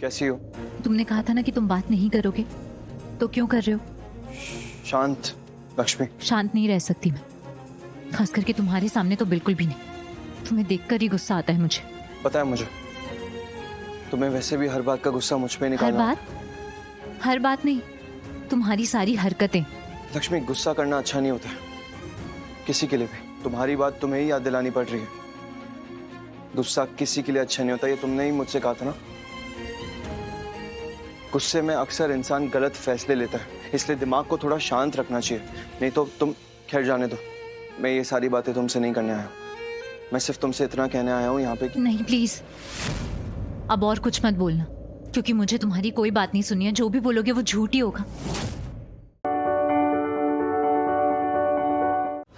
कैसी हो? तुमने कहा था ना कि तुम बात नहीं करोगे, तो क्यों कर रहे हो? शांत लक्ष्मी। शांत नहीं रह सकती मैं, खास करके तुम्हारे सामने तो बिल्कुल भी नहीं। तुम्हें देखकर ही गुस्सा आता है मुझे। पता है मुझे, तुम्हें वैसे भी हर बात का गुस्सा मुझ पे निकालना। हर बात नहीं, तुम्हारी सारी हरकतें। लक्ष्मी, गुस्सा करना अच्छा नहीं होता है किसी के लिए भी। तुम्हारी बात तुम्हें ही याद दिलानी पड़ रही है। गुस्सा किसी के लिए अच्छा नहीं होता, ये तुमने ही मुझसे कहा था ना। गुस्से में अक्सर इंसान गलत फैसले लेता है, इसलिए दिमाग को थोड़ा शांत रखना चाहिए। नहीं तो तुम खैर जाने दो, मैं ये सारी बातें तुमसे नहीं करने आया हूँ। मैं सिर्फ तुमसे इतना कहने आया हूँ यहाँ पे कि नहीं प्लीज, अब और कुछ मत बोलना, क्योंकि मुझे तुम्हारी कोई बात नहीं सुननी है। जो भी बोलोगे वो झूठ ही होगा।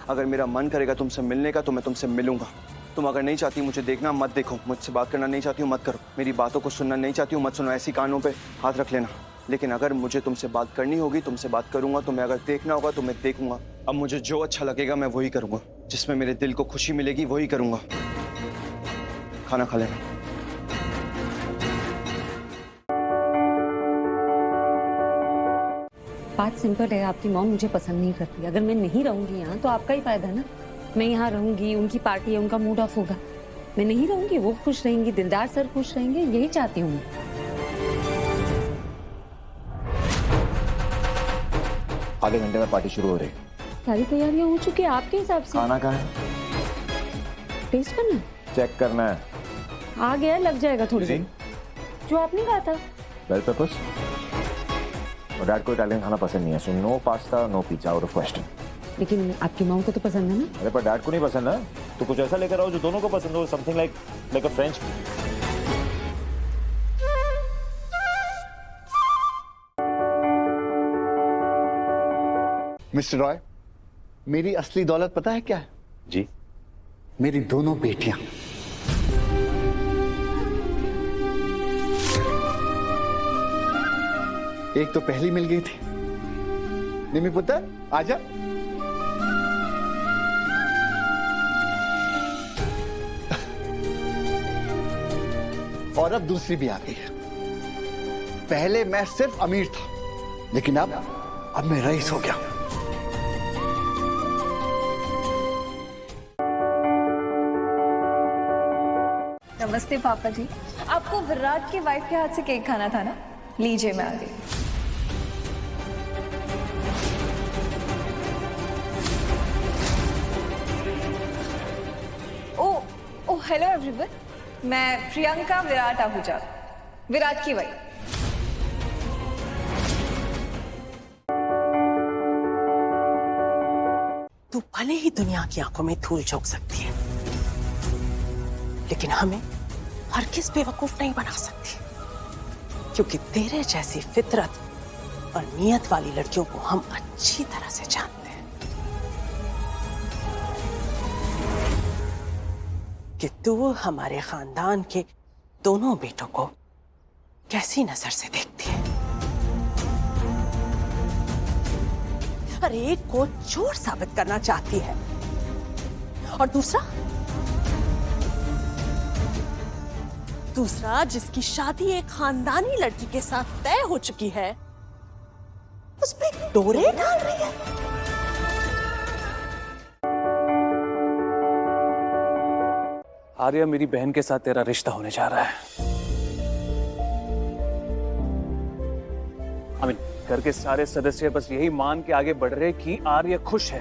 अगर मेरा मन करेगा तुमसे मिलने का तो मैं तुमसे मिलूंगा। तुम अगर नहीं चाहती मुझे देखना, मत देखो। मुझसे बात करना नहीं चाहती हूँ, मत करो। मेरी बातों को सुनना नहीं चाहती हूँ, मत सुनो। ऐसी कानों पे हाथ रख लेना। लेकिन अगर मुझे तुमसे बात करनी होगी, तुमसे बात करूंगा। तुम्हें अगर देखना होगा तो मैं देखूंगा। अब मुझे जो अच्छा लगेगा मैं वही करूंगा, जिसमें मेरे दिल को खुशी मिलेगी वही करूंगा। खाना खा लेना। बात सिंपल है, आपकी मॉम मुझे पसंद नहीं करती। अगर मैं नहीं रहूंगी यहाँ तो आपका ही फायदा है ना। मैं यहाँ रहूंगी, उनकी पार्टी है, उनका मूड ऑफ होगा। मैं नहीं रहूंगी, वो खुश रहेंगी, दिलदार सर खुश रहेंगे, यही चाहती हूँ मैं। आधे घंटे में पार्टी शुरू हो रही है। सारी तैयारियां हो चुकी है आपके हिसाब से। खाना कहाँ है? टेस्ट करना है? चेक करना है। आ गया, लग जाएगा थोड़ी देर। जो आपने कहा था। Bail papers. और डैड को इटालियन खाना पसंद नहीं है, so no pasta no pizza out of question. लेकिन आपकी मॉम को तो पसंद है ना? अरे पर डैड को नहीं पसंद है, तो कुछ ऐसा लेकर आओ जो दोनों को पसंद हो। Something like a French. Mister Roy, मेरी असली दौलत पता है क्या है? जी? मेरी दोनों बेटियां। एक तो पहली मिल गई थी। निमी पुत्र, आजा। और अब दूसरी भी आ गई है। पहले मैं सिर्फ अमीर था, लेकिन अब मैं रईस हो गया। नमस्ते पापा जी। आपको विराट की वाइफ के हाथ से केक खाना था ना? लीजिए, मैं आ गई। ओ हेलो एवरीवन, मैं प्रियंका विराट आहूजा, विराट की वाइफ। तू भले ही दुनिया की आंखों में धूल झोंक सकती है, लेकिन हमें हरगिज़ बेवकूफ नहीं बना सकती, क्योंकि तेरे जैसी फितरत और नियत वाली लड़कियों को हम अच्छी तरह से जानते हैं कि तू हमारे खानदान के दोनों बेटों को कैसी नजर से देखती है। अरे एक को चोर साबित करना चाहती है, और दूसरा जिसकी शादी एक खानदानी लड़की के साथ तय हो चुकी है, उस पे डोरे डाल रही है। आर्या, मेरी बहन के साथ तेरा रिश्ता होने जा रहा है। घर के सारे सदस्य बस यही मान के आगे बढ़ रहे कि आर्या खुश है।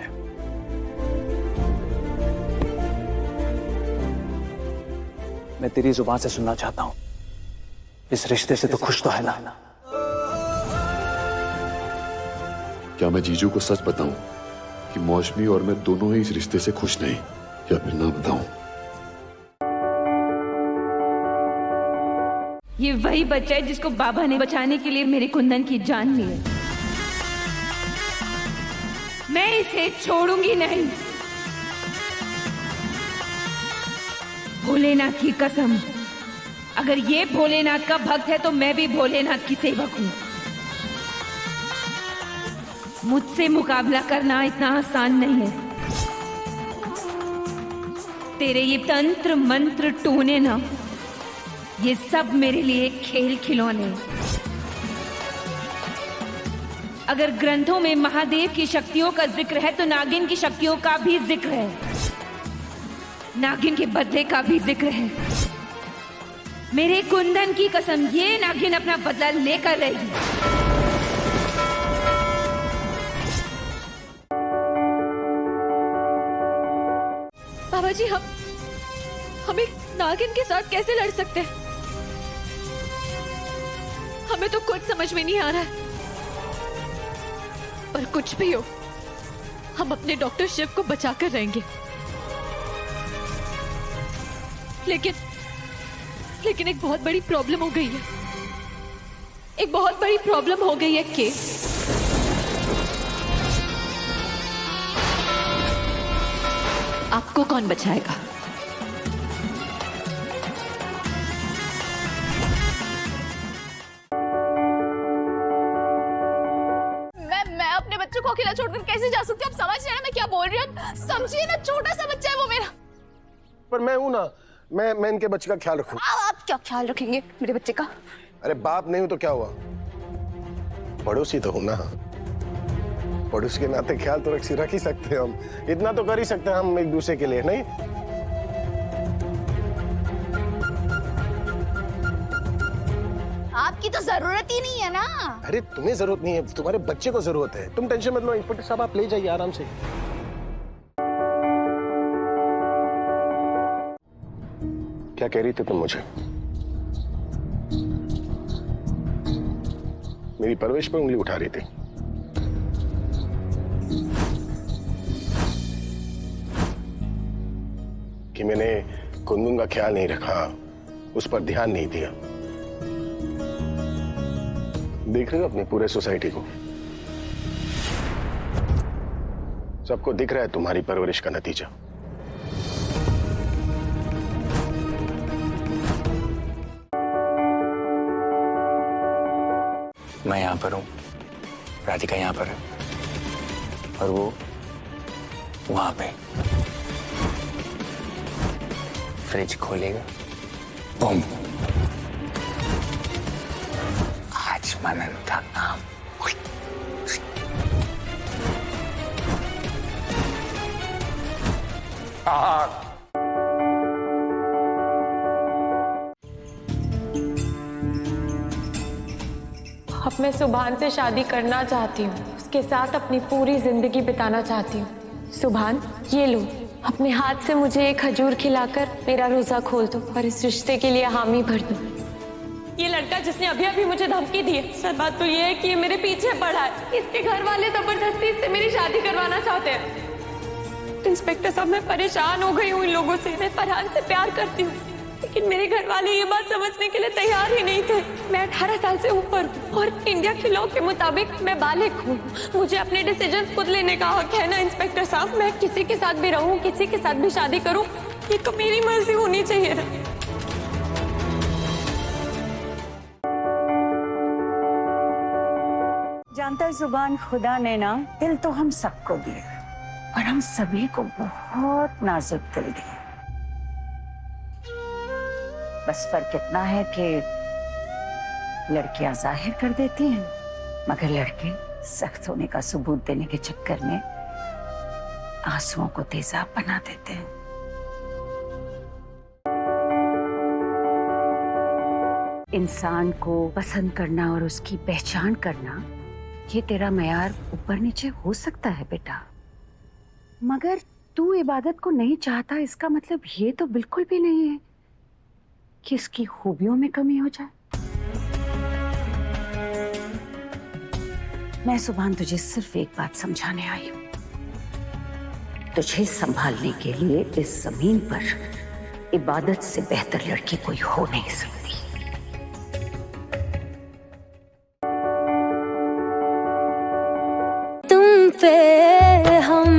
मैं तेरी जुबान से सुनना चाहता हूं, इस रिश्ते से तो खुश तो है ना? क्या मैं जीजू को सच बताऊं कि मौसमी और मैं दोनों ही इस रिश्ते से खुश नहीं, या फिर ना बताऊं? ये वही बच्चा है जिसको बाबा ने बचाने के लिए मेरे कुंदन की जान ली है। मैं इसे छोड़ूंगी नहीं। भोलेनाथ की कसम, अगर ये भोलेनाथ का भक्त है तो मैं भी भोलेनाथ की सेवक हूं। मुझसे मुकाबला करना इतना आसान नहीं है। तेरे ये तंत्र मंत्र टोने ना ये सब मेरे लिए खेल खिलौने। अगर ग्रंथों में महादेव की शक्तियों का जिक्र है तो नागिन की शक्तियों का भी जिक्र है, नागिन के बदले का भी जिक्र है। मेरे कुंदन की कसम, ये नागिन अपना बदला लेकर रहेगी। बाबा जी, हम एक नागिन के साथ कैसे लड़ सकते हैं? हमें तो कुछ समझ में नहीं आ रहा है। पर कुछ भी हो, हम अपने डॉक्टर शिव को बचाकर रहेंगे। लेकिन एक बहुत बड़ी प्रॉब्लम हो गई है। एक बहुत बड़ी प्रॉब्लम हो गई है कि आपको कौन बचाएगा? मैं अपने बच्चों को अकेला छोड़कर कैसे जा सकती हूँ? आप समझ रहे हैं ना मैं क्या बोल रही हूँ? समझिए ना, छोटा सा बच्चा है वो मेरा। पर मैं हूं ना, मैं इनके बच्चे का ख्याल रखूं। आप क्या ख्याल रखेंगे मेरे बच्चे का? अरे बाप नहीं हूं तो क्या हुआ, पड़ोसी तो हूं ना। पड़ोसी के नाते ख्याल तो रख ही सकते हैं हम, इतना तो कर ही सकते हैं हम एक दूसरे के लिए, नहीं? आपकी तो जरूरत ही नहीं है ना। अरे तुम्हें जरूरत नहीं है, तुम्हारे बच्चे को जरूरत है। तुम टेंशन मत लो इंस्पेक्टर साहब, आप ले जाइए आराम से। क्या कह रही थी तुम मुझे? मेरी परवरिश पर उंगली उठा रही थी। कि मैंने कुंदन का ख्याल नहीं रखा, उस पर ध्यान नहीं दिया। देख रहे हो अपनी पूरे सोसाइटी को, सबको दिख रहा है तुम्हारी परवरिश का नतीजा। मैं यहाँ पर हूँ, राधिका यहाँ पर है, और वो वहां पे। फ्रिज खोलेगा, बम। आज मनन का काम। अब मैं सुभान से शादी करना चाहती हूँ, उसके साथ अपनी पूरी जिंदगी बिताना चाहती हूँ। सुभान, ये लो, अपने हाथ से मुझे एक खजूर खिलाकर मेरा रोजा खोल दो और इस रिश्ते के लिए हामी भर दो। ये लड़का जिसने अभी अभी मुझे धमकी दी है, सर बात तो ये है कि ये मेरे पीछे पड़ा है। इसके घर वाले जबरदस्ती इससे मेरी शादी करवाना चाहते हैं। इंस्पेक्टर साहब, मैं परेशान हो गई हूँ इन लोगों से। मैं फरहान से प्यार करती हूँ, लेकिन मेरे घर वाले ये बात समझने के लिए तैयार ही नहीं थे। मैं 18 साल से ऊपर हूँ और इंडिया के लॉ के मुताबिक मैं बालिग हूँ। मुझे अपने डिसीजन खुद लेने का हक है ना इंस्पेक्टर साहब। मैं किसी के साथ भी रहूँ, किसी के साथ भी शादी करूँ, ये तो मेरी मर्जी होनी चाहिए ना। जानता है जुबान, खुदा ने ना दिल तो हम सबको दिया, और हम सभी को बहुत नाजुक दिल दिया। बस फर्क इतना है कि लड़कियां जाहिर कर देती हैं, मगर लड़के सख्त होने का सबूत देने के चक्कर में आंसुओं को तेजाब बना देते हैं। इंसान को पसंद करना और उसकी पहचान करना, ये तेरा मयार ऊपर नीचे हो सकता है बेटा, मगर तू इबादत को नहीं चाहता, इसका मतलब ये तो बिल्कुल भी नहीं है कि इसकी खूबियों में कमी हो जाए। मैं सुभान तुझे सिर्फ एक बात समझाने आई हूं, तुझे संभालने के लिए इस जमीन पर इबादत से बेहतर लड़की कोई हो नहीं सकती। तुम पे हम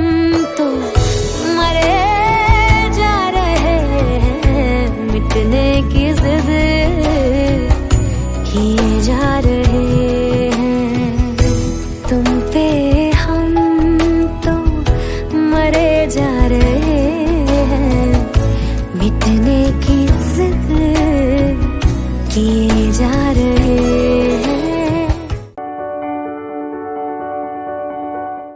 तो मरे जा रहे हैं, मिटने की जिद किए जा रहे